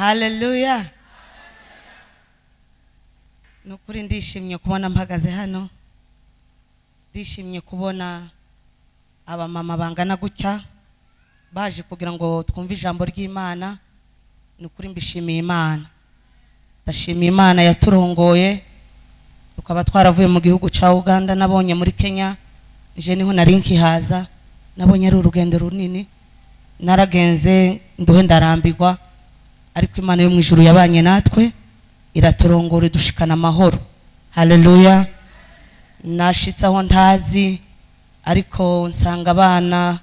Hallelujah. Nukuri ndishimye kubona mpagaze hano. Ndishimye kubona aba mama bangana gutya baje kugira ngo twumve ijambo ry'Imana. Nukuri mbishimiye Imana. Ndashimiye Imana yaturongoye tukaba twaravuye mu gihugu ca Uganda, nabonye muri Kenya, je niho nari nkihaza, nabonye ari urugendo runini, naragenze nduhe ndarambirwa, ariko Imana yo mwijuru yabanye natwe iraturongora dushikana amahoro. Hallelujah. Nashitse aho ntazi, ariko nsanga abana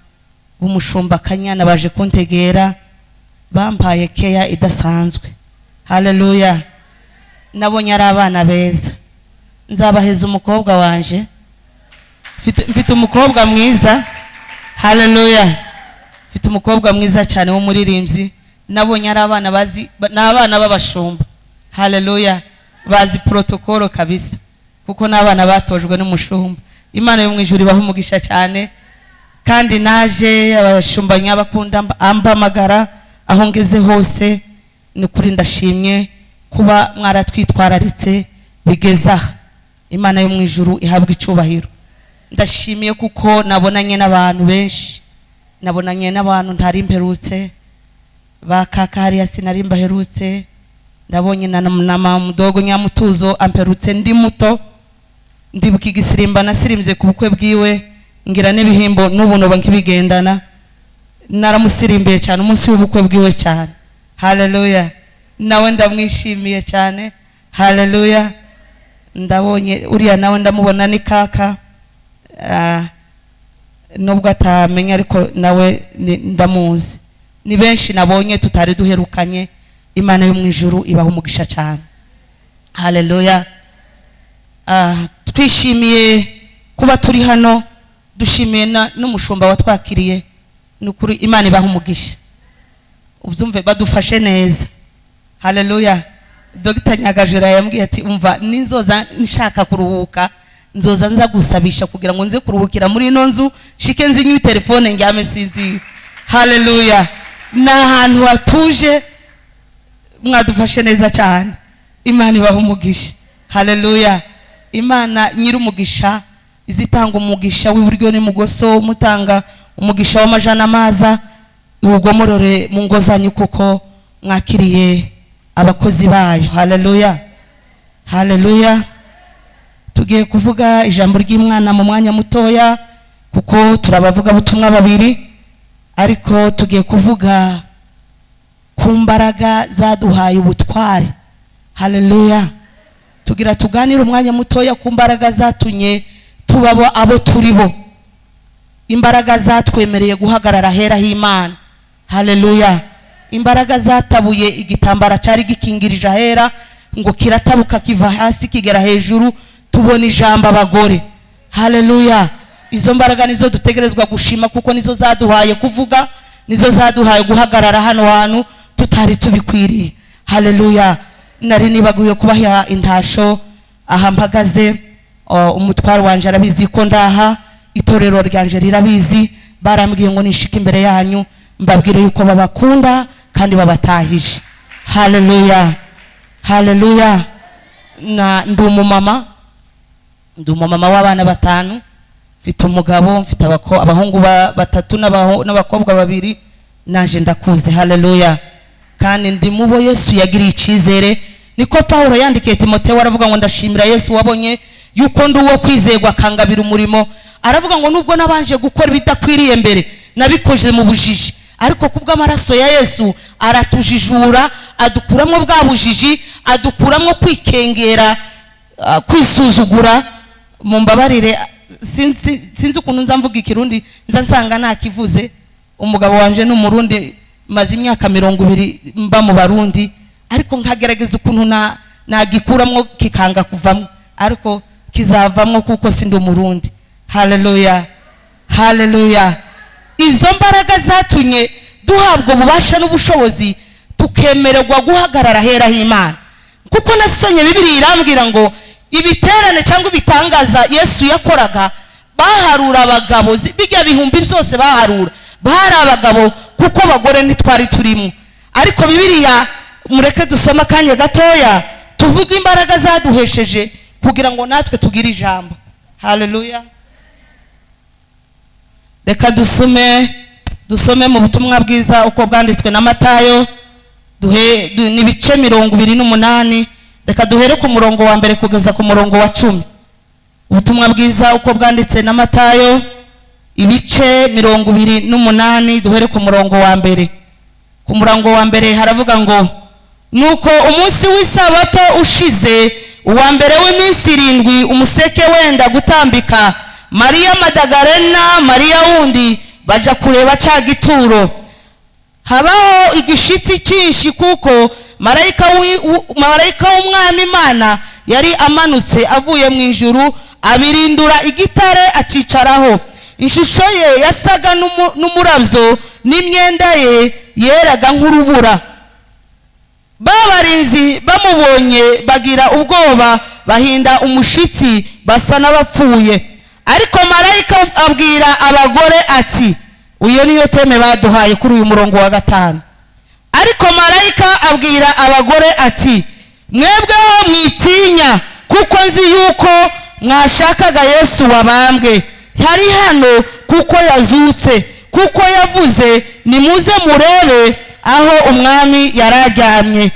b'umushumba Kanyana baje kuntegera, bampaye keya idasanzwe. Hallelujah. Nabonye ari abana beza. Nzabaheza umukobwa wanje, mfite umukobwa mwiza. Hallelujah. Mfite umukobwa mwiza cyane w'umuririmbyi. Nabonye ari abana bazi, n'abana b'abashumba. Hallelujah. Bazi protocol kabisa, kuko n'abana batojwe n'umushumba. Imana yo mwijuru ibaha umugisha cyane. Kandi naje abashumba nyabakunda ambamagara aho ngeze hose. Nukuri ndashimye kuba mwaratwitwararitse bigeza. Imana yo mwijuru ihabwa icubahiro. Ndashimiye kuko nabonanye n'abantu benshi, nabonanye n'abantu ntari mperutse, bakakari yasinari mbaherutse. Ndabonye na mudogo Nyamutuzo amperutse ndi muto, ndibuka igisirimba nasirimze ku bukwe bwiwe, ngira n'ibihimbo n'ubuno bankibigendana. Naramusirimbiye cyane umunsi w'ubukwe bwiwe cyane. Hallelujah. Nawe ndamwishimiye cyane. Hallelujah. Ndabonye uriya nawe ndamubona ni kaka, nubwo atamenya ariko nawe ndamuzi. Ni benshi nabonye tutari duherukanye. Imana yo mwijuru ibaha umugisha cyane. Hallelujah. Twishimiye kuba turi hano, dushimiye n'umushumba watwakiriye. Nukuri Imana ibaha umugisha. Ubyumve badufashe neza. Hallelujah. Dr. Nyagajura yambwiye ati umva ninzoza nshaka kuruhuka, nzoza nza gusabisha kugira ngo nze kuruhukira muri ino nzu, shike nzinywe telefone njyame sinzi. Hallelujah. Na hantu hatuje, mwadufashe neza cyane. Imana ibaha umugisha. Hallelujah. Imana nyirumugisha izitanga umugisha w'iburyo n'imugoso, mutanga umugisha w'amajana amaza, ubugomorore mu ngo zanyu kuko mwakiriye abakozi bayo. Hallelujah. Hallelujah. Tugiye kuvuga ijambo ry'Imana mu mwanya mutoya kuko turabavuga ubutumwa babiri, ariko tugiye kuvuga ku mbaraga zaduhaye ubutware. Hallelujah. Tugira tuganira umwanya mutoya ku mbaraga zatunye tubabo abo turibo, imbaraga zatwemereye guhagarara hera h'Imana. Hallelujah. Imbaraga zatabuye igitambara cyari gikingirije ahera ngo kiratabuka kiva hasi kigera hejuru, tubona ijambo abagore. Hallelujah. Izo mbaraga nizo dutegerezwa gushima kuko nizo zaduhaye kuvuga, nizo zaduhaye guhagarara hano hantu tutari tubikwiriye. Hallelujah. Nari nibaguye kubaha intasho aha mpagaze. Umutwaro wanje arabizi ko ndaha, itorero ryanje rirabizi, barambwiye ngo nishike imbere yanyu mbabwire yuko babakunda kandi babatahije. Hallelujah. Hallelujah. Na ndumumama w'abana batanu, mfite umugabo, mfite abahungu batatu n'abakobwa babiri, naje ndakuze. Hallelujah. Kandi ndi mubo Yesu yagiriye icizere. Niko Paulo yandikiye Timoteyo aravuga ngo ndashimira Yesu wabonye yuko ndi uwo kwizerwa kangabira umurimo. Aravuga ngo nubwo nabanje gukora bidakwiriye mbere, nabikoje mu bujiji, ariko kubw'amaraso ya Yesu aratujijura, adukuramo bwa bujiji, adukuramo kwikengera, kwisuzugura. Mumbabarire sinzi ukuntu nzamvuga ikirundi, nzasanga nakivuze. Umugabo wanje n'umurundi, maze imyaka 20 mba mu Barundi, ariko nkagerageza ukuntu nagikuramo kikanga kuvamo, ariko kizavamo kuko sindi umurundi. Hallelujah. Hallelujah. Izo mbaraga zatunye duhabwa ububasha n'ubushobozi tukemererwa guhagarara hera h'Imana. Kuko nasonye Bibiliya irambwira ngo ibiterane cyangwa ibitangaza Yesu yakoraga, baharura abagabo, bijya bihumbi byose baharura bari abagabo kuko abagore ntitwari turimo. Ariko Bibiliya mureke dusoma kanya gatoya tuvuge imbaraga zaduhesheje kugira ngo natwe tugire ijambo. Haleluya. Reka dusome mu butumwa bwiza uko bwanditswe na Matayo n'ibice 28. Reka duhere ku murongo wa mbere kugeza ku murongo wa 10. Ubutumwa bwiza uko bwanditse na Matayo ibice 28, duhere ku murongo wa mbere. Ku murongo wa mbere haravuga ngo nuko umunsi w'isabato ushize uwa mbere w'iminsi 7 umuseke wenda gutambika, Mariya Madagarena Mariya wundi baja kureba cya gituro. Habaho igishitsi cyinshi kuko marayika w'umwami Imana yari amanutse avuye mu ijuru abirindura igitare acicaraho. Ishusho ye yasaga n'umuravyo n'imyenda ye yeraga nk'urubura. Babarinzi bamubonye bagira ubwoba bahinda umushitsi basa n'abapfuye. Ariko marayika abwira abagore ati, uyo niyo teme baduhaye kuri uyu murongo wa 5. Ariko marayika abwira abagore ati, mwebweho mwitinya kuko nzi yuko mwashakaga Yesu wabambwe. Ntari hano kuko yazutse, kuko yavuze nimuze murebe aho umwami yararyamye.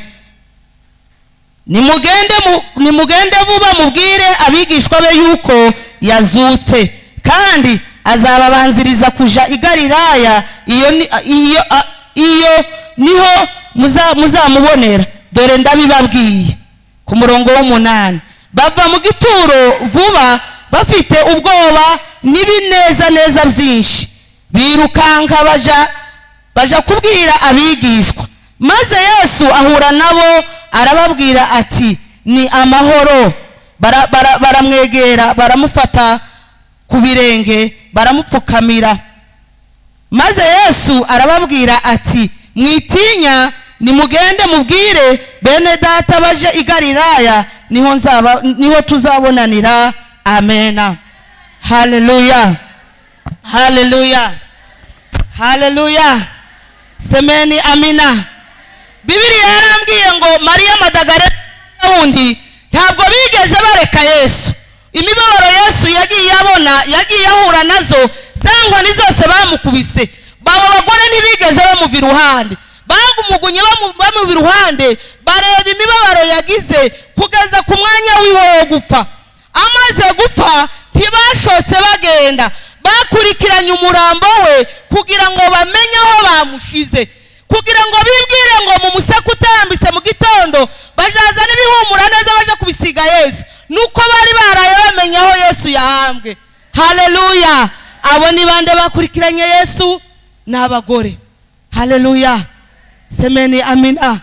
Nimugende vuba mubwire abigishwa be yuko yazutse, kandi azababanziriza kuja i Galilaya, iyo niho muzamubonera. Dore ndabibabwiye. Ku murongo w'8, bava mu gituro vuba bafite ubwoba n'ibinezaneza byinshi, birukanka baja kubwira abigishwa. Maze Yesu ahura nabo arababwira ati, ni amahoro. Baramwegera baramufata ku birenge baramupfukamira. Maze Yesu arababwira ati, mwitinya, nimugende mubwire bene data baje i Galilaya, niho tuzabonanira. Amena. Haleluya. Haleluya. Haleluya. Semeni amina. Bibiliya yarambwiye ngo Mariya Madagarena wundi ntabwo bigeze bareka Yesu. Imibabaro Yesu yagiye abona, yagiye ahura nazo, zangwa ni zose bamukubise. Babo bagore ntibigeze bamuva iruhande, bagumugunye bamuva iruhande, bareba imibabaro yagize kugeza ku mwanya wiwe wo gupfa. Amaze gupfa ntibashotse bagenda, bakurikiranye umurambo we kugira ngo bamenye aho bamushize, kugira ngo bibwire ngo mu museke utambise mu gitondo bajaza n'ibihumura neza baje kubisiga Yesu. Nuko bari baraye bamenye aho Yesu yahambwe. Haleluya. Abo ni bande bakurikiranye Yesu? N'abagore. Haleluya. Semeni amina.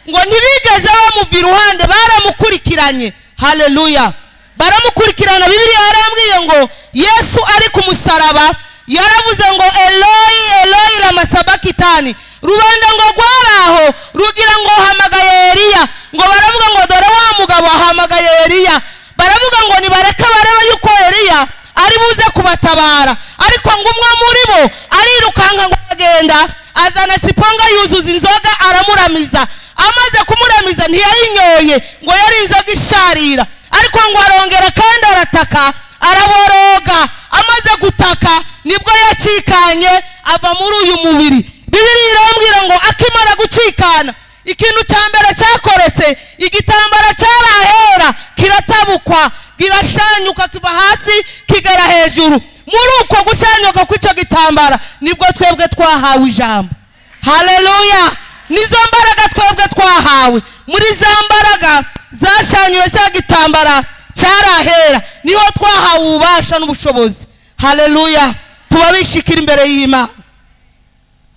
Ngo ntibigeze bamuva iruhande, baramukurikiranye. Haleluya. Baramukurikirana. Bibiliya yarambwiye ngo Yesu ari ku musaraba yaravuze ngo Eloi Eloi lama sabakitani. Rubanda ngo gwaraho rugira ngo hamagaye Eliya, ngo baravuga ngo dore wa mugabo ahamagaye Eliya. Baravuga ngo nibareka bareba yuko Eliya ari buze kubatabara. Ariko ngo umwe muri bo arirukanka ngo agenda azana siponga yuzuza inzoga aramuramiza. Amaze kumuramiza ntiyayinyoye ngo yari inzoga isharira, ariko ngo arongera kandi arataka araboroga. Amaze gutaka nibwo yacikanye ava muri uyu mubiri. Bibiliya irambwira ngo akimara gucikana ikintu cya mbere cyakoretse, igitambara cyarahera kiratabukwa girashanyuka kiva hasi kigera hejuru. Muri uko gushanyuka kw'icyo gitambara nibwo twebwe twahawe ijambo. Haleluya. Nizo mbaraga twebwe twahawe. Muri za mbaraga zashanyuwe cya gitambara cyarahera niho twahawe ububasha n'ubushobozi. Haleluya. Tubabishikira imbere y'Imana.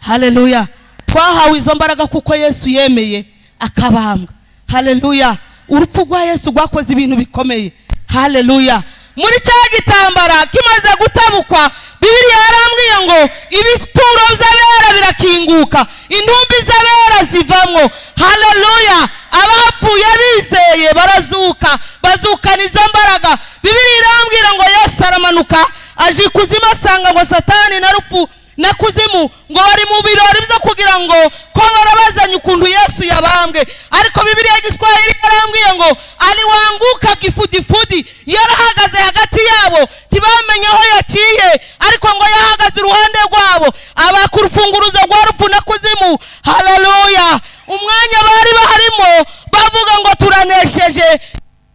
Haleluya. Twahawe izo mbaraga kuko Yesu yemeye akabambwa. Haleluya. Urupfu rwa Yesu rwakoze ibintu bikomeye. Haleluya. Muri cya gitambara kimaze gutabukwa, Bibiliya yarambwiye ngo ibituro by'abera birakinguka, intumbi z'abera zivamwo. Haleluya. Abapfuye bizeye barazuka, bazukana izo mbaraga. Bibiliya irambwira ngo Yesu aramanuka aje kuzima asanga ngo Satani na rupfu na kuzimu ngo bari mu birori byo kugira ngo ko barabazanye ukuntu Yesu yabambwe. Ariko Bibiliya y'Igiswahili yarambwiye ngo aliwanguka kifudifudi, yarahagaze hagati yabo ntibamenye aho yaciye, ariko ngo yahagaze iruhande rwabo abakurufunguruza rwa rupfu na kuzimu. Haleluya! Umwanya bari baharimo bavuga ngo turanesheje,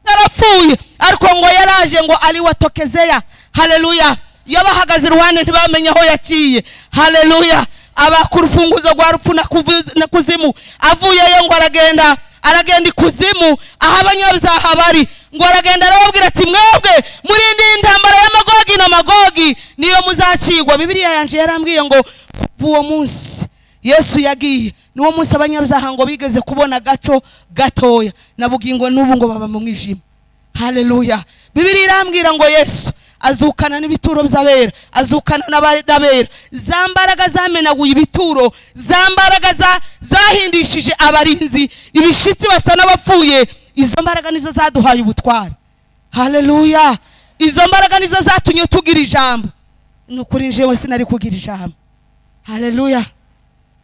yarapfuye, ariko ngo yaraje ngo aliwatokezea. Haleluya! Yabahagaze iruhande ntibamenye aho yaciye. Haleluya! abakurufunguza rwa rupfu na kuzimu. Avuyeyo ngo aragenda ikuzimu aho abanyabyaha bari, ngo aragenda arababwira ati mwebwe murinde intambara ya Magogi na Magogi niyo muzakigwa. Bibiliya yanje yarambwiye ngo kuva uwo munsi Yesu yagiye niwo munsi abanyabyaha ngo bigeze kubona gaco gatoya, nabugingo n'ubu ngo baba mu mwijima. Haleluya! Bibiliya irambwira ngo Yesu azukana n'ibituro by'abera, azukana n'abera. Zambaraga zamenaguye ibituro, zambaraga zahindishije abarinzi ibishitsi basa n'abapfuye, izo mbaraga nizo zaduhaye ubutware. Haleluya! Izo mbaraga nizo zatunye tugira ijambo. Nukuri jewe sinari kugira ijambo. Haleluya!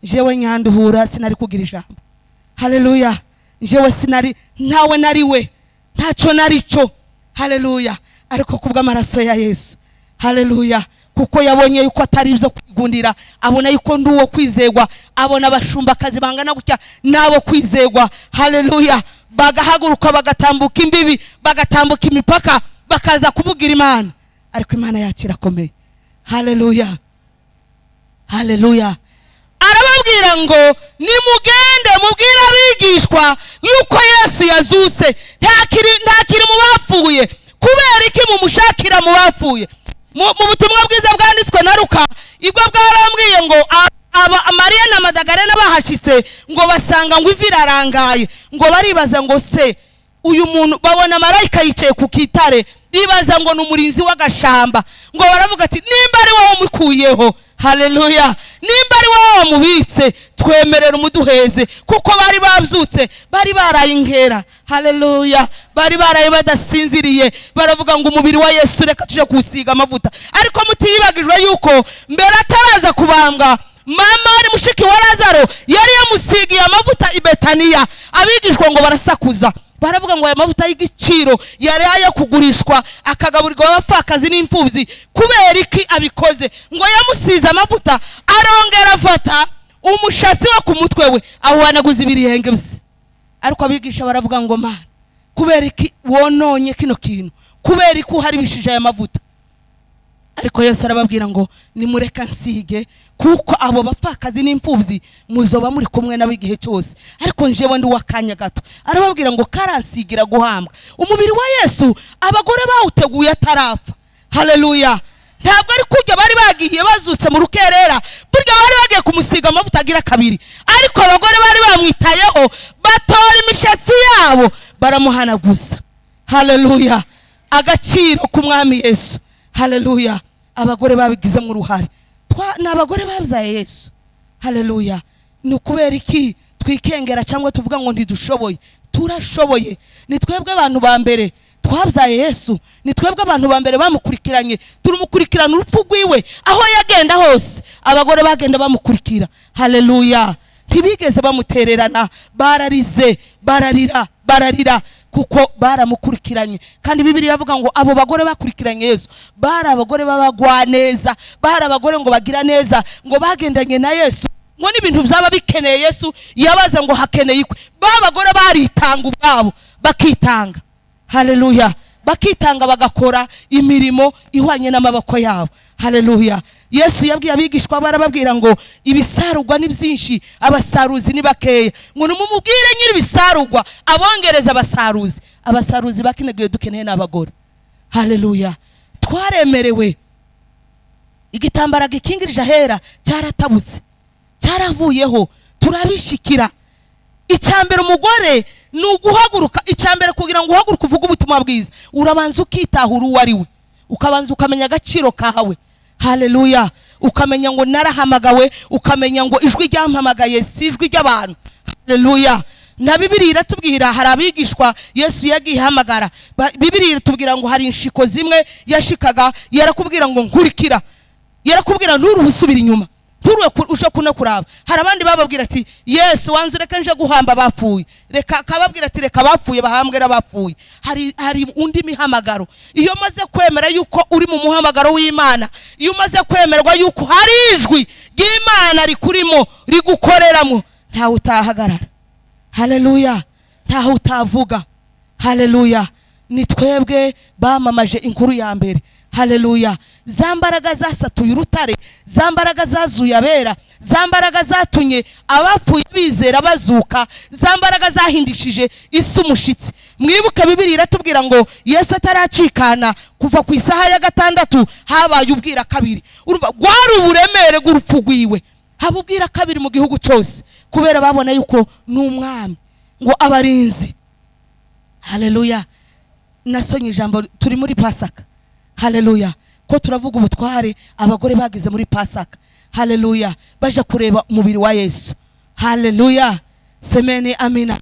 Jewe nyanduhura sinari kugira ijambo. Haleluya! Jewe sinari ntawe nariwe, ntacyo narico. Haleluya! Ariko kubw'amaraso ya Yesu. Haleluya! Kuko yabonye yuko atari ibyo kwigundira, abona yuko nduwo kwizegwa, abona abashumba kazi bangana gutya nabo kwizegwa. Haleluya! Bagahaguruka bagatambuka imbibi, bagatambuka imipaka, bakaza kuvugira Imana. Ariko Imana yakira komeye. Haleluya! Haleluya! Arababwira ngo nimugende mubwire abigishwa yuko Yesu yazutse, ntakiri mu bapfuye. Kubera iki mumushakira mu bapfuye? Mu butumwa bwiza bwanditswe na Luka, ibwo bwarambwiye ngo Mariya na Madagarena bahashitse ngo basanga ngo ivi rarangaye, ngo baribaza ngo se uyu muntu, babona marayika yicaye ku kitare, bibaza ngo n'umurinzi w'agashamba, ngo baravuga ati nimba ari wowe mukuyeho. Haleluya! Nimba ari wowe wamubitse twemerera umuduheze, kuko bari babyutse, bari baraye inkera. Haleluya! Bari baraye badasinziriye, baravuga ngo umubiri wa Yesu reka tuje kusiga amavuta. Ariko mutiyibagijwe yuko mbere ataraza kubambwa, mama ari mushiki wa Lazaro yari yamusigiye amavuta i Betaniya. Abigishwa ngo barasakuza, baravuga ngo aya mavuta y'igiciro yari ayo kugurishwa akagaburirwa abapfakazi n'imfubyi. Kubera iki abikoze? Ngo yamusize amavuta, arongera afata umushatsi wo ku mutwe we awanaguza ibirihenge bise. Ariko abigisha baravuga ngo Mana, kubera iki wononye kino kintu? Kubera iki uharibishije aya mavuta? Ariko Yesu arababwira ngo nimureka nsige, kuko abo bapfakazi n'imfubyi muzoba muri kumwe nabo igihe cyose, ariko njewe ndi wakanya gato. Arababwira ngo karansigira guhambwa. Umubiri wa Yesu abagore bawuteguye atarapfa. Haleluya! Ntabwo ari kujya bari bagiye bazutse mu rukerera, burya bari bagiye kumusiga amavuta agira kabiri, ariko abagore bari bamwitayeho, batora imishatsi yabo baramuhanaguza. Haleluya! Agaciro k'umwami Yesu. Haleluya! Abagore babigizemo uruhare, n'abagore babyaye Yesu. Haleluya! Ni kubera iki twikengera cyangwa tuvuga ngo ntidushoboye? Turashoboye. Ni twebwe abantu ba mbere twabyaye Yesu, ni twebwe abantu ba mbere bamukurikiranye, turumukurikirana urupfu rwiwe aho yagenda hose. Abagore bagenda bamukurikira. Haleluya! Ntibigeze bamutererana, bararize, bararira kuko baramukurikiranye. Kandi Bibiliya yavuga ngo abo bagore bakurikiranye Yesu bari abagore babagwa neza, bari abagore ngo bagira neza, ngo bagendanye na Yesu, ngo n'ibintu byaba bikeneye Yesu yabaza ngo hakeneye ikwe. Babagore baritanga ubwabo, bakitanga. Haleluya! Bakitanga bagakora imirimo ihwanye n'amaboko yabo. Haleluya! Yesu yabwiye abigishwa barababwira ngo ibisarugwa ni byinshi, abasaruzi ni bakeya. Ngo numubwire nyiri bisarugwa abongereza abasaruzi. Abasaruzi bakinegeye dukeneye n'abagore. Haleluya! Twaremerewe. Igitambara gikingirije ahera cyaratabutse, cyaravuyeho, turabishikira. Icyambere umugore ni uguhaguruka. Icyambere kugira ngo uhaguruke uvuge ubutumwa bwiza, urabanza ukitahura uwo ari we, ukabanza ukamenya agaciro kawe. Haleluya! Ukamenya ngo narahamagawe, ukamenya ngo ijwi ryampamagaye si ijwi ry'abantu. Haleluya! Na Bibiliya iratubwira hari abigishwa Yesu yagiye hamagara. Bibiliya iratubwira ngo hari inshiko zimwe yashikaga, yarakubwira ngo nkurikira, yarakubwira nturuhusubira inyuma. nturuwe uje kuno kuraba. Hari abandi bababwira ati Yesu wanzu reka nje guhamba bapfuye, reka akababwira ati reka bapfuye bahambwe bapfuye. Hari undi mihamagaro. Iyo maze kwemera yuko uri mu muhamagaro w'Imana, iyo maze kwemerwa yuko hari ijwi ry'Imana rikurimo rigukoreramo, ntawe utahagarara. Haleluya. Ntaho utavuga. Haleluya. Ni twebwe bamamaje inkuru ya mbere. Haleluya. Zambaraga zasatuye urutare, zambaraga zazuye abera, zambaraga zatunye abapfuye bizera bazuka, zambaraga zahindishije isi umushitsi. Mwibuke Bibiliya iratubwira ngo Yesu ataracikana kuva ku isaha ya 6 habaye ubwira kabiri. Urumva gwari uburemere gurupfu gwiwe. Habubwira kabiri mu gihugu cyose kubera babona yuko n'umwami ngo abarinzi. Haleluya. Nasonye ijambo turi muri Pasaka. Haleluya. Ko turavuga ubutware abagore bagize muri Pasaka. Haleluya. Baje kureba umubiri wa Yesu. Haleluya. Semeni amina.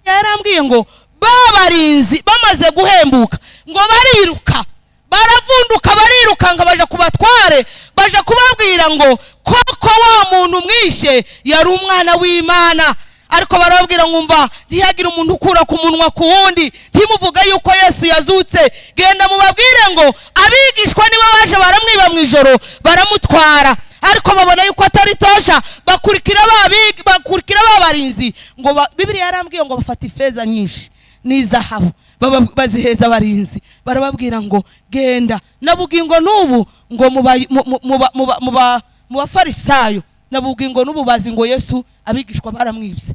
Yarambwiye ngo babarinzi bamaze guhembuka ngo bariruka, baravunduka barirukanga baje kubatware, baje kubabwira ngo koko wa muntu mwishe yari umwana w'Imana. Ariko barabwira ngumva ntiyagira umuntu ukura ku munwa ku wundi, ntimuvuga yuko Yesu yazutse. Genda mubabwire ngo abigishwa nibo baje baramwiba mu ijoro baramutwara. Ariko babona yuko atari tosha, bakurikira babarinzi ngo Bibiliya yarambwiye ngo bafata ifeza nyinshi n'izahabu baziheza abarinzi. Barababwira ngo genda nabugingo n'ubu ngo mu bafarisayo nabugingo n'ubu bazi ngo Yesu abigishwa baramwibye,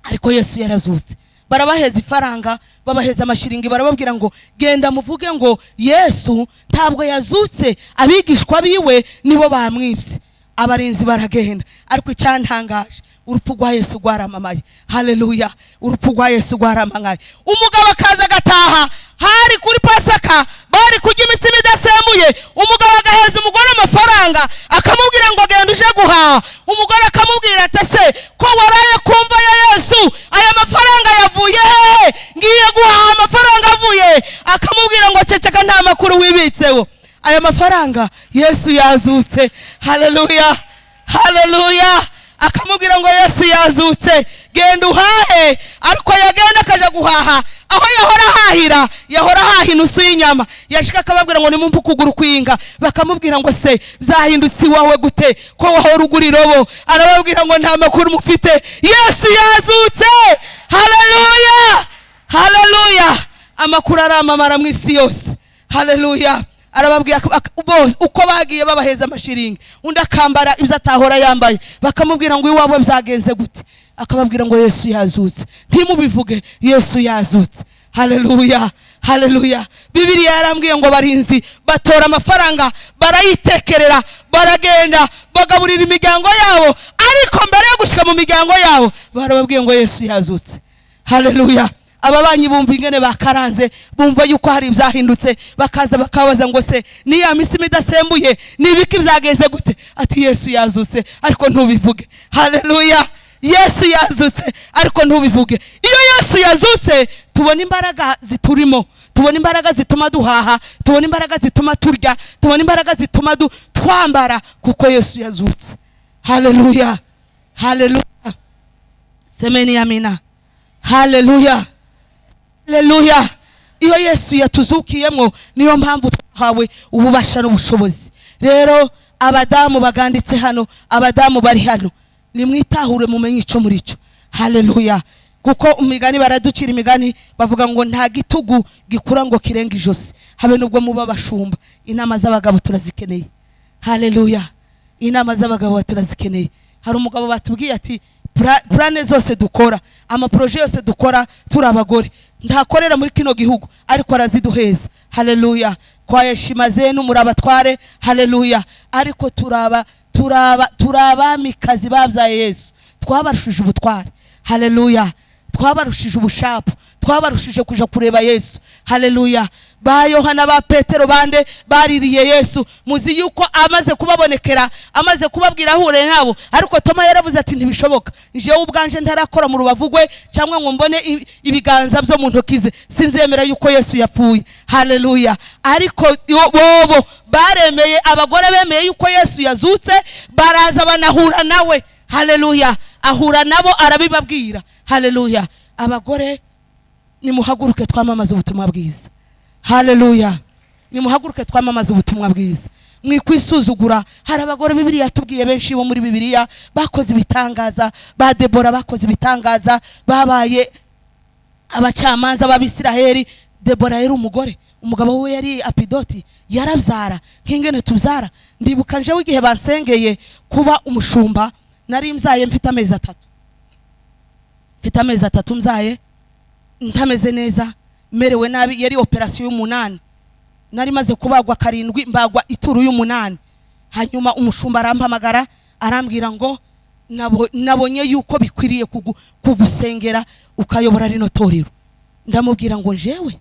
ariko Yesu yarazutse. Barabaheza ifaranga, babaheza amashiringi, barababwira ngo genda muvuge ngo Yesu ntabwo yazutse, abigishwa biwe nibo bamwibye. Abarinzi baragenda, ariko icyantangaje urupfu rwa Yesu rwaramamaye. Haleluya. Urupfu rwa Yesu rwaramamaye. Umugabo akaza agataha, hari kuri Pasaka bari kurya imitsima idasemuye, umugabo agaheza umugore amafaranga akamubwira ngo genda uje guhaha. Umugore akamubwira ati se ko waraye kumva ya Yesu aya mafaranga yavuye hehe? Ngiye guhaha amafaranga avuye. Akamubwira ngo ceceka nta makuru wibitseho, aya mafaranga Yesu yazutse. Haleluya. Haleluya. Akamubwira ngo Yesu yazutse, genda uhahe. Ariko yagenda akaja guhaha, aho yahora hahi nusu y'inyama, yashika akababwira ngo nimumpe ukuguru kwinga. Bakamubwira ngo se zahindutse wawe gute ko wahora ugura irobo? Arababwira ngo nta makuru mufite, Yesu yazutse. Haleluya. Haleluya. Amakuru aramamara mu isi yose. Haleluya. Arababwira uko bagiye babaheza amashiringi, undi akambara ibyo atahora yambaye. Bakamubwira ngo iwabo byagenze gute? Akababwira ngo Yesu yazutse. Ntimubivuge, Yesu yazutse. Haleluya. Haleluya. Bibiliya yarambwiye ngo barinzi batora amafaranga barayitekerera, baragenda bagaburira imiryango yabo, ariko mbere yo gushika mu miryango yabo barababwiye ngo Yesu yazutse. Haleluya. Ababanyi bumva ingene bakaranze, bumva yuko hari ibyahindutse, bakaza bakabaza ngo se ni ya misima idasembuye nibiki byagenze gute? Ati Yesu yazutse, ariko ntubivuge. Haleluya. Yesu yazutse, ariko ntubivuge. Iyo Yesu yazutse tubona imbaraga ziturimo, tubona imbaraga zituma duhaha, tubona imbaraga zituma turya, tubona imbaraga zituma twambara, kuko Yesu yazutse. Haleluya. Haleluya. Semeni amina. Haleluya. Haleluya. Iyo Yesu yatuzukiyemo niyo mpamvu twahawe ububasha n'ubushobozi. Rero abadamu baganditse hano, abadamu bari hano, nimwitahure mumenye ico muri cyo. Haleluya. Kuko umigani baraducira imigani bavuga ngo nta gitugu gikura ngo kirenga ijosi, habe nubwo muba bashumba. Inama z'abagabo turazikeneye. Haleluya. Inama z'abagabo turazikeneye. Hari umugabo batubwiye ati plane zose dukora, ama projet yose dukora turi abagore, ntakorera muri kino gihugu ariko araziduheza. Haleluya. Kwa heshima zenu murabatware. Haleluya. Ariko turaba mikazi babyaye Yesu, twabarushije ubutware. Haleluya. twabarushije ubushapu, twabarushije kuja kureba Yesu. Haleluya. Ba Yohana ba Petero bande baririye Yesu, muzi yuko amaze kubabonekera, amaze kubabwira ahure nabo, ariko Toma yaravuze ati ntibishoboka, jewe ubwanje ntarakora mu rubavugwe cyangwa ngo mbone ibiganza byo mu ntokize, sinzemera yuko Yesu yapfuye. Haleluya. Ariko bobo baremeye, abagore bemeye yuko Yesu yazutse, baraza banahura nawe. Haleluya. Ahura nabo arabibabwira. Haleluya. Abagore nimuhaguruke twamamaza ubutumwa bwiza. Haleluya. Nimuhaguruke twamamaza ubutumwa bwiza. Mwikwisuzugura. Hari abagore Bibiliya yatubwiye benshi bo muri Bibiliya bakoze ibitangaza, ba Debora bakoze ibitangaza, babaye abacamanza b'Abisiraheli. Debora yari umugore, umugabo we yari Apidoti, yarabyara nk'ingene tubyara. Ndibuka nje w'igihe bansengeye kuba umushumba, nari mzaye mfite amezi 3. Mfite amezi 3 mzaye, ntameze neza, merewe nabi. Yari operation y'umunani, nari maze kubagwa 7, mbagwa ituru y'umunani. Hanyuma umushumba arampamagara arambwira ngo nabonye yuko bikwiriye kugusengera ukayobora rino torero. Ndamubwira ngo njewe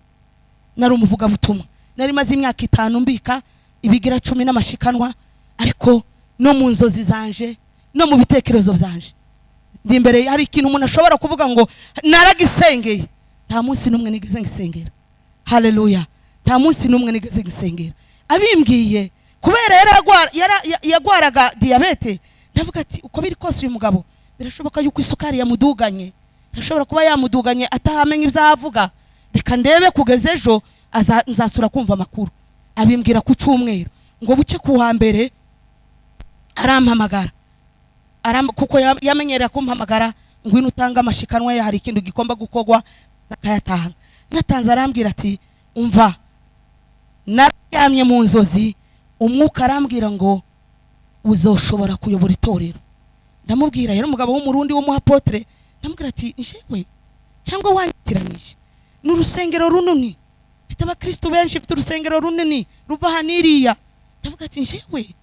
nari umuvuga butumwa, nari maze imyaka 5 mbika ibigira 10 n'amashikanwa, ariko no mu nzozi zanje no mu bitekerezo byanje ndi imbere hari ikintu umuntu ashobora kuvuga ngo naragisengeye. Nta munsi numwe nigeze ngisengera. Haleluya. Nta munsi numwe nigeze ngisengera. Abimbwiye kubera yagwaraga diabete, ndavuga ati uko biri kose uyu mugabo birashoboka yuko isukari yamuduganye, birashobora kuba yamuduganye atahamenye ibyavuga, reka ndebe kugeza ejo nzasura kumva amakuru. Abimbwira ku cyumweru ngo buke ku wa mbere arampamagara, kuko yamenyerera kumpamagara ngwino utanga amashikanwa ya hari ikintu gikomba gukogwa nakayatanga. Natanze arambwira ati umva, naryamye mu nzozi, umwuka arambwira ngo uzoshobora kuyobora itorero. Ndamubwira yari umugabo w'umurundi w'umuapotre, ndamubwira ati njewe cyangwa wanyitiranyije n'urusengero runini, mfite abakristo benshi, mfite urusengero runini ruva haniriya. Ndavuga ati njewe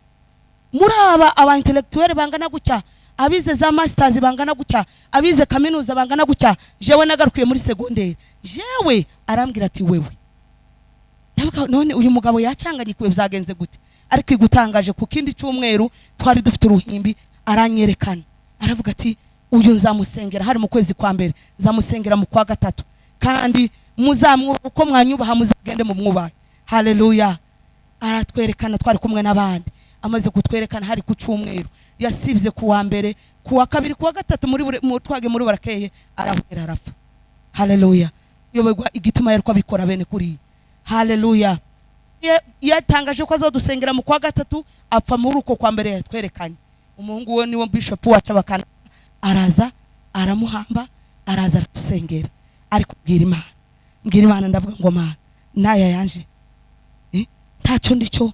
muri aba intellectuel bangana gutya, abize za masters bangana gutya, abize kaminuza bangana gutya, jewe nagarukiye muri secondaire. Jewe arambwira ati wewe. Ndavuga none uyu mugabo yacanganyikiwe byagenze gute? Ariko igutangaje ku kindi cyumweru twari dufite uruhimbi, aranyerekana aravuga ati uyu nzamusengera hari mu kwezi kwa mbere, nzamusengera mu kwa 3, kandi uko mwanyubaha muzagende mu mwubahe. Haleluya. Aratwerekana twari kumwe n'abandi, amaze kutwerekana hari ku cyumweru, yasibye ku wa mbere, ku wa kabiri, ku wa 3 muri twage muri barakeye arahera arapfa. Haleluya. Yoberwa igituma yari kwabikora bene kuri. Haleluya. Yatangaje ko azodusengera mu kwa 3, apfa muri uko kwa mbere yatwerekanye. Umuhungu we niwo bishop wacu bakana, araza aramuhamba, araza aratusengera, ari kubwira Imana. Mbwira Imana ndavuga ngo Mana naya yanje ntacyo ndico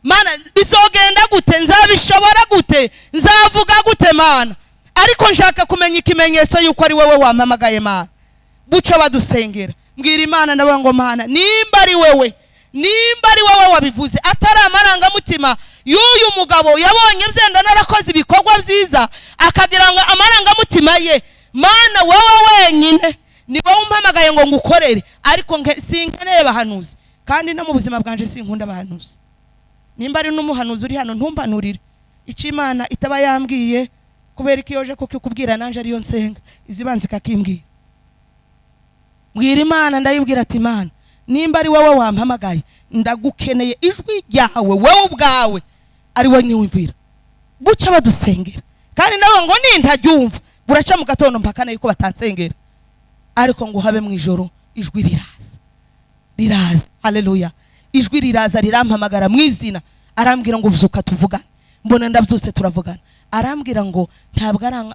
Mana, bizogenda gute? Nzabishobora gute? Nzavuga gute Mana? Ariko nshaka kumenya ikimenyetso yuko ari wewe wampamagaye Mana, buco badusengera. Mbwira Imana ndavuga ngo Mana nimba ari wewe wabivuze, atari amaranga mutima y'uyu mugabo yabonye byenda narakoze ibikorwa byiza akagira ngo amaranga mutima ye, Mana wewe wenyine ni wowe umpamagaye ngo ngukorere. Ariko sinkeneye bahanuzi, kandi no mu buzima bwanje sinkunda bahanuzi. Nimba ari n'umuhanuzi uri hano ntumpanurire icyo Imana itaba yambwiye, kubera iki yoje kuko kubwira nanje ariyo nsenga izibanze kakimbwiye. Mbwira Imana ndayibwira ati Mana nimba ari wowe wampamagaye, ndagukeneye ijwi ryawe wowe ubwawe ari wowe niwumvira, buca badusengera. Kandi nawe ngo nintajyumva buraca mu gatondo mpakana yuko batansengera, ariko ngo habe mu ijoro ijwi riraza. Haleluya. Ijwi riraza rirampamagara mu izina, arambwira ngo vuzuka tuvugane. Mbona ndabyose turavugana. Arambwira ngo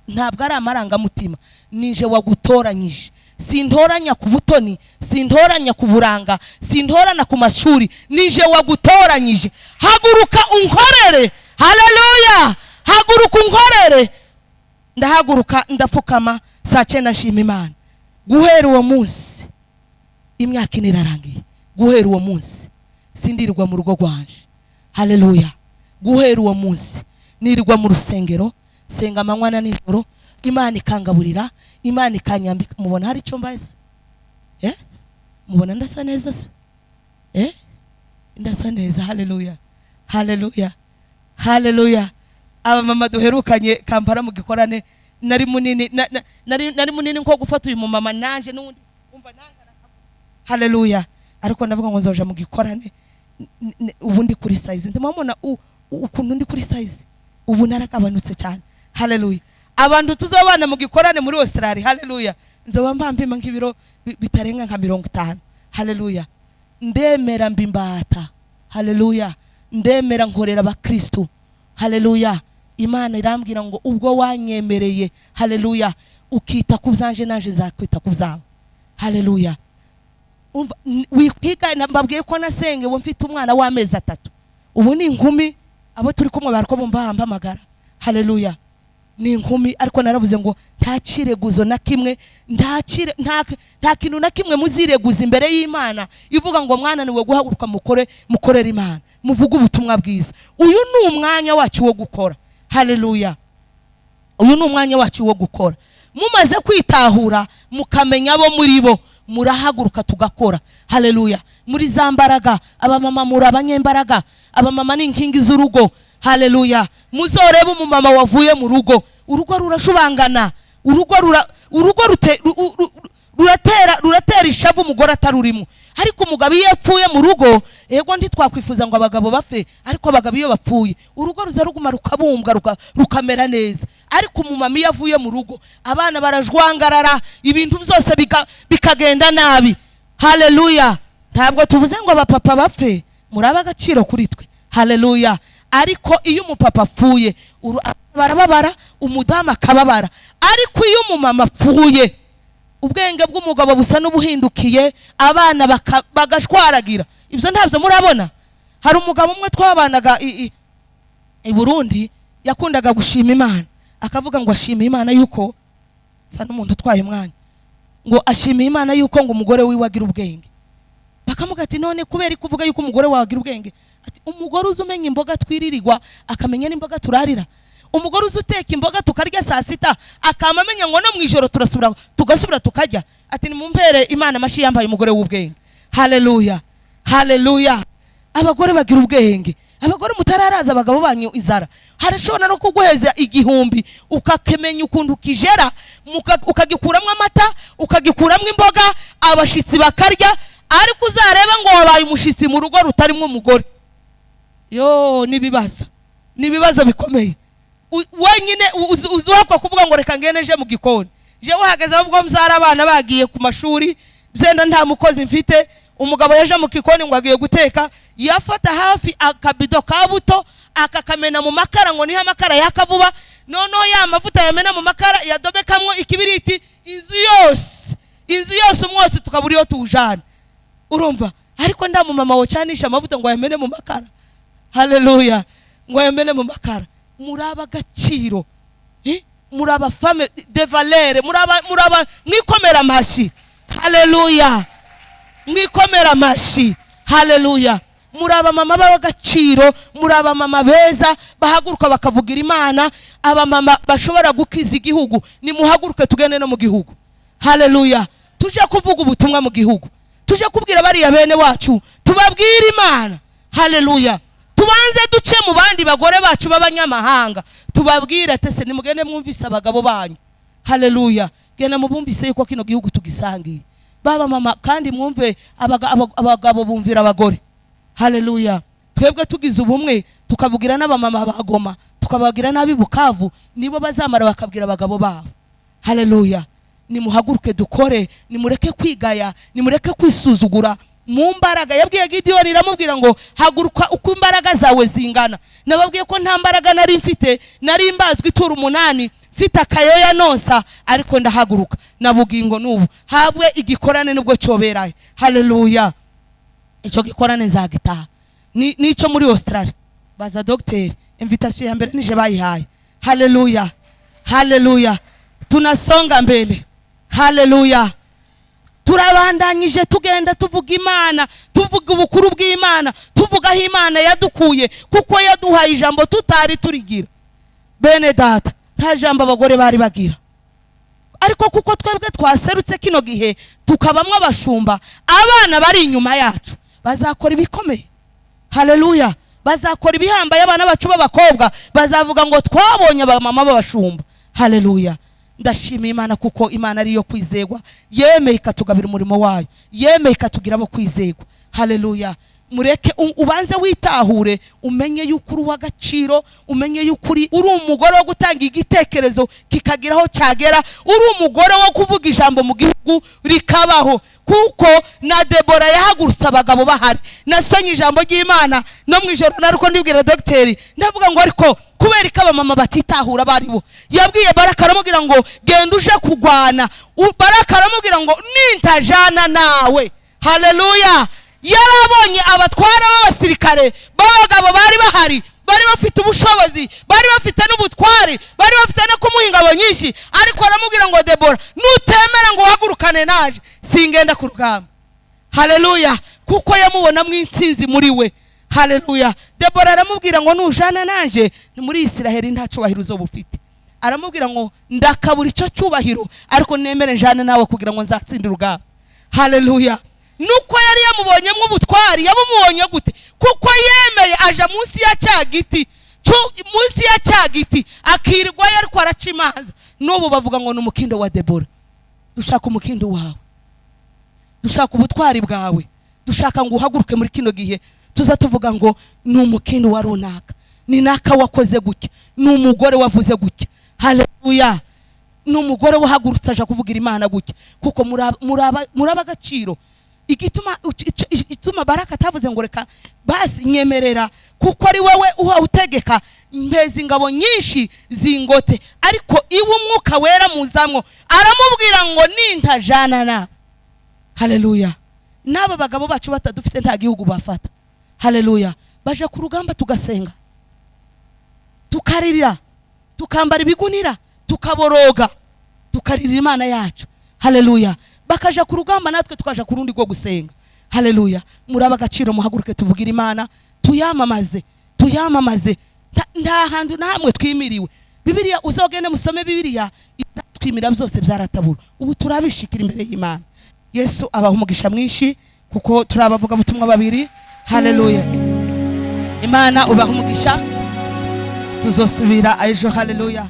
ntabwo ari amaranga mutima, nije wagutoranyije. Sintoranya ku butoni, sintoranya ku buranga, sintorana ku mashuri, nije wagutoranyije. Haguruka unkorere. Haleluya. Haguruka unkorere. Ndahaguruka ndapfukama saa 9 nshima Imana. Guhera uwo munsi imyaka 4 irarangiye. Guhera uwo munsi sindirirwa mu rugo rwanje. Haleluya. Guhera uwo munsi nirirwa mu rusengero, senga amanywa na nijoro, Imana ikangaburira, Imana ikanyambika. Mubona hari icyo mbaze? Mubona ndasa neza se? Ndasa neza. Haleluya, haleluya, haleluya. Aba mama duherukanye Kampala mu gikorane, nari munini nko gufata uyu mama nanje n'undi umva nanga. Haleluya. Ariko ndavuga ngo nzoja mu gikorane ubu ndi kuri size. Ndamubona ukuntu ndi kuri size ubu naragabanutse cyane. Haleluya. Abantu tuzobana mu gikorane muri Australia. Haleluya. Nzoba mpima nk'ibiro bitarenga nka 50. Haleluya. Ndemera mbimbata. Haleluya. Ndemera nkorera abakristo. Haleluya. Imana irambwira ngo ubwo wanyemereye, haleluya, ukita kuzanje nanje nzakwita kuzawe. Haleluya. Wikwiga nambabwiye ko nasenge wo mfite umwana w'amezi 3. Ubu ni inkumi, abo turi kumwe bariko bumva magara. Haleluya. Ni inkumi, ariko naravuze ngo nta kireguzo na kimwe, nta kintu na kimwe muzireguza imbere y'Imana ivuga ngo mwana niwe guhaguruka mukorera Imana, muvuga ubutumwa bwiza. Uyu ni umwanya wacu wo gukora. Haleluya. Uyu ni umwanya wacu wo gukora. Mumaze kwitahura mukamenya abo muri bo, murahaguruka tugakora. Haleluya. Muri zambaraga abamama muri abanyembaraga, abamama ni inkingi z'urugo. Haleluya. Muzorebe umumama wavuye mu rugo, urugo rurashubangana, urugo ruratera ishavu umugore atarurimo. Ariko umugabo iyo yapfuye mu rugo, yego ntitwakwifuza ngo abagabo bapfe, ariko abagabo iyo bapfuye urugo ruzaruguma rukabumbwa rukamera neza. Ariko umumama iyo avuye mu rugo, abana barajwangarara, ibintu byose bikagenda nabi. Haleluya. Ntabwo tuvuze ngo abapapa bapfe, muraba agaciro kuri twe. Haleluya. Ariko iyo umupapa apfuye barababara, umudamu akababara. Ariko iyo umumama apfuye, ubwenge bw'umugabo busa n'ubuhindukiye, abana bagashwaragira. Ibyo ntabyo murabona. Hari umugabo umwe twabanaga i Burundi, yakundaga gushima Imana, akavuga ngo ashima Imana yuko sa n'umuntu utwaye umwanya, ngo ashima Imana yuko ngo umugore wiwe agira ubwenge. Bakamuga ati none kubera kuvuga yuko umugore wawe agira ubwenge? Ati umugore uzumenya imboga twiririrwa akamenya n'imboga turarira. Umugore uzuteka imboga tukarya saa sita akamamenya ngo no mwijoro tugasubira tukarya. Ati nimumpere Imana amashi yambaye umugore w'ubwenge. Haleluya, haleluya. Abagore bagira ubwenge. Abagore mutararaza abagabo banyu izara. Harashobora no kuguheza igihumbi ukakemenya ukuntu kijera, ukagikuramwe amata, ukagikuramwe imboga, abashitsi bakarya. Ariko uzareba ngo wabaye umushitsi mu rugo rutarimo umugore, yo nibibazo bikomeye. Wenyine uzuhakwa kuvuga ngo reka ngeneje mu gikoni, je wahagaze ubwo mzara abana bagiye ku mashuri, byenda nta mukozi mfite. Umugabo yaje mu gikoni ngo agiye guteka, yafata hafi akabido kabuto akakamena mu makara, ngo niha makara yakavuba, noneho ya mavuta yamena mu makara yadobekamwo ikibiriti, inzu yose umwotsi tukaburiyo tujana. Urumva? Ariko nda mu mama wocanisha amavuta ngo yamene mu makara. Haleluya. Ngo yamene mu makara. Muraba gaciro. Muraba femme de valeur, muraba mwikomera mashi. Haleluya. Mwikomera mashi. Haleluya. Muraba mama b'agaciro, muraba mama beza bahaguruka bakavugira Imana, aba mama bashobora gukiza igihugu. Ni muhaguruke tugende no mu gihugu. Haleluya. Tuje kuvuga ubutumwa mu gihugu. Tuje kubwira bariya bene wacu, tubabwira Imana. Haleluya. Tubanze duce mu bandi bagore bacu b'abanyamahanga, tubabwira tese nimugende mwumvise abagabo banyu. Haleluya. Gena mubumvise yuko kino gihugu tugisangiye. Baba mama kandi mwumve abagabo bumvira abagore. Haleluya. Twebwe tugize ubumwe tukabugira n'abamama bagoma, tukabagira nabi Bukavu, nibo bazamara bakabwira abagabo babo. Haleluya. Nimuhaguruke dukore, nimureke kwigaya, nimureke kwisuzugura. Mu mbaraga yabwiye Gideon iramubwira ngo haguruka uko imbaraga zawe zingana. Nababwiye ko nta mbaraga nari mfite, nari mbazwe itura 8, mfite akayoya nonsa, ariko ndahaguruka. Navuga ngo nubu habwe igikorane nubwo cyoberaye. Haleluya. Icyo gikorane nzagitaha. Nico muri Australia. Baza docteur, invitation ya mbere nije bayihaye. Haleluya. Haleluya. Tunasonga mbele. Haleluya. Turabandanyije tugenda tuvuga Imana, tuvuga ubukuru bw'Imana, tuvuga aho Imana yadukuye, kuko yaduhaye ijambo tutari turigira. Bene data, nta jambo abagore bari bagira. ariko kuko twebwe twaserutse kino gihe tukabamwe abashumba, abana bari inyuma yacu bazakora ibikomeye. Haleluya. Bazakora ibihambaye, abana bacu b'abakobwa bazavuga ngo twabonye abamama b'abashumba. Haleluya. Ndashimiye Imana kuko Imana ariyo kwizegwa, yemeye ikatugabira umurimo wayo, yemeye ikatugira abo kwizegwa. Haleluya. Mureke ubanze witahure, umenye yuko uri w'agaciro, umenye yuko uri umugore wo gutanga igitekerezo kikagiraho cyagera, uri umugore wo kuvuga ijambo mu gihugu rikabaho. Kuko na Debora yahagurutse abagabo bahari. Nasonye ijambo ry'Imana no mwijoro naruko ndibwira dogiteri, ndavuga ngo ariko kubera ikaba mama batitahura baribo. Yabwiye Baraka aramubwira ngo genda uje kugwana. Baraka aramubwira ngo nintajana nawe. Haleluya. Yarabonye abatwara b'abasirikare b'abagabo bari bahari, bari bafite ubushobozi, bari bafite n'ubutwari, bari bafite no kumuha ingabo nyinshi, ariko aramubwira ngo Debora nutemera ngo uhagurukane naje singenda ku rugamba. Haleluya. Kuko yamubona mu intsinzi muri we. Haleluya. Debora aramubwira ngo nujana naje ni muri Isiraheli nta cyubahiro uzobufite. Aramubwira ngo ndakabura icyo cyubahiro ariko nemere njane nawe kugira ngo nzatsinde urugamba. Haleluya. Nuko yari yamubonyemo ubutwari, yabumubonye gute? Kuko yemeye aja munsi ya cyagiti, munsi ya cyagiti akirirwa yari kwaraca imanza. N'ubu bavuga ngo n'umukindo wa Debora. Dushaka umukindo wawe, dushaka ubutwari bwawe, dushaka ngo uhaguruke muri kino gihe tuza tuvuga ngo n'umukindo wa runaka, ni naka wakoze gutya, n'umugore wavuze gutya. Haleluya. N'umugore wahagurutse aje kuvugira Imana gutya, kuko muraba agaciro. Igituma Baraka atavuze ngo reka basi nyemerera kuko ari wowe utegeka mpeza ingabo nyinshi zingote, ariko iwe umwuka wera muzamwo aramubwira ngo nintajana na. Haleluya. N'aba bagabo bacu batadufite nta gihugu bafata. Haleluya. Baje ku rugamba tugasenga, tukaririra, tukambara ibigunira, tukaboroga, tukaririra Imana yacu. Haleluya. Bakaja ku rugamba natwe tukaja ku rundi rwo gusenga. Haleluya. Muraba agaciro muhaguruke tuvugira Imana, tuyamamaze, tuyamamaze. Nta hantu namwe twimiriwe. Bibiliya uzogende musome Bibiliya, twimira byose byaratabura. Ubu turabishikira imbere y'Imana. Yesu abaha umugisha mwinshi kuko turabavuga ubutumwa babiri. Haleluya. Imana ubaha umugisha. Tuzosubira ejo. Haleluya.